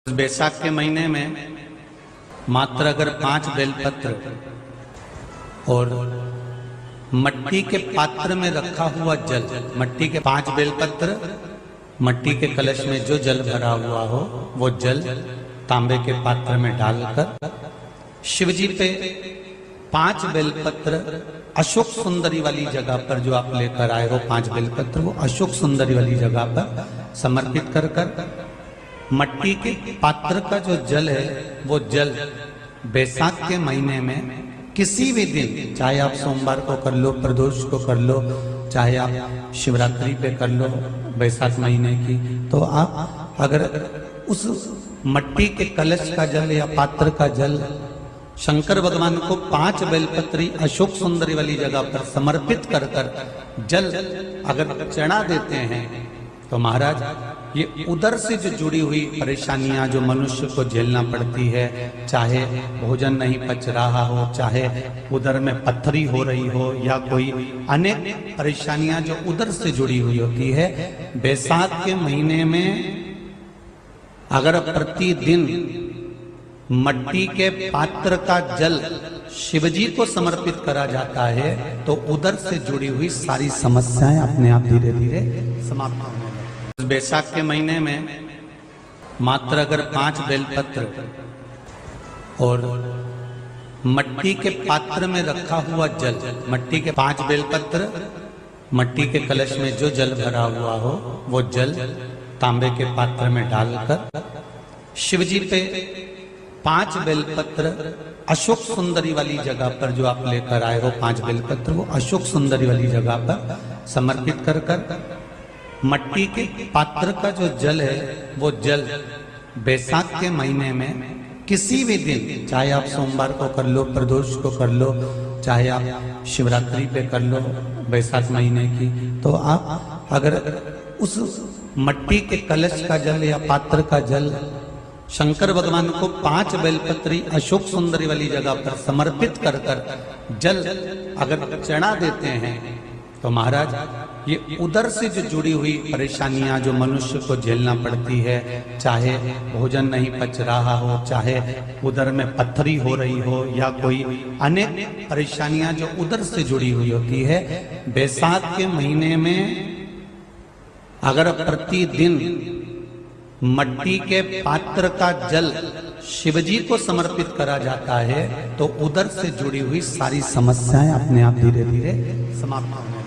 बैसाख के महीने में मात्र अगर 5 बेलपत्र और मट्टी के पात्र में रखा हुआ जल, मट्टी के 5 बेलपत्र, मट्टी के कलश में जो जल भरा हुआ हो वो जल तांबे के पात्र में डालकर शिव जी पे 5 बेलपत्र अशोक सुंदरी वाली जगह पर जो आप लेकर आए हो 5 बेलपत्र, वो अशोक सुंदरी वाली जगह पर समर्पित कर मट्टी के पात्र का जो जल है वो जल बैसाख के महीने में किसी भी दिन, चाहे आप सोमवार को कर लो, प्रदोष को कर लो, चाहे आप शिवरात्रि पे कर लो बैसाख महीने की, तो आप अगर उस मट्टी के कलश का जल या पात्र का जल शंकर भगवान को 5 बेलपत्री अशोक सुंदरी वाली जगह पर समर्पित कर जल अगर चढ़ा देते हैं तो महाराज ये उदर से जो जुड़ी हुई परेशानियां जो मनुष्य को झेलना पड़ती है, चाहे भोजन नहीं पच रहा हो, चाहे उदर में पत्थरी हो रही हो, या कोई अनेक परेशानियां जो उदर से जुड़ी हुई होती है, बैसाख के महीने में अगर प्रतिदिन मट्टी के पात्र का जल शिवजी को समर्पित करा जाता है तो उदर से जुड़ी हुई सारी समस्याएं अपने आप धीरे धीरे समाप्त होने लगती। बैसाख के महीने में मात्र अगर 5 बेलपत्र और मट्टी के पात्र में रखा हुआ जल, मट्टी के 5 बेलपत्र, मट्टी के कलश में जो जल भरा हुआ हो वो जल तांबे के पात्र में डालकर शिव जी पे 5 बेलपत्र अशोक सुंदरी वाली जगह पर जो आप लेकर आए हो 5 बेलपत्र, वो अशोक सुंदरी वाली जगह पर समर्पित कर मट्टी के पात्र का जो जल है वो जल बैसाख के महीने में किसी भी दिन, चाहे आप सोमवार को कर लो, प्रदोष को कर लो, चाहे आप शिवरात्रि पे कर लो बैसाख महीने की, तो आप अगर उस मट्टी के कलश का जल या पात्र का जल शंकर भगवान को 5 बेलपत्री अशोक सुंदरी वाली जगह पर समर्पित कर जल अगर चढ़ा देते हैं तो महाराज ये उदर से जो जुड़ी हुई परेशानियां जो मनुष्य को झेलना पड़ती है, चाहे भोजन नहीं पच रहा हो, चाहे उदर में पत्थरी हो रही हो, या कोई अनेक परेशानियां जो उदर से जुड़ी हुई होती है, बैसाख के महीने में अगर प्रतिदिन मट्टी के पात्र का जल शिवजी को समर्पित करा जाता है तो उदर से जुड़ी हुई सारी समस्याएं अपने आप धीरे धीरे समाप्त होने लगती हैं।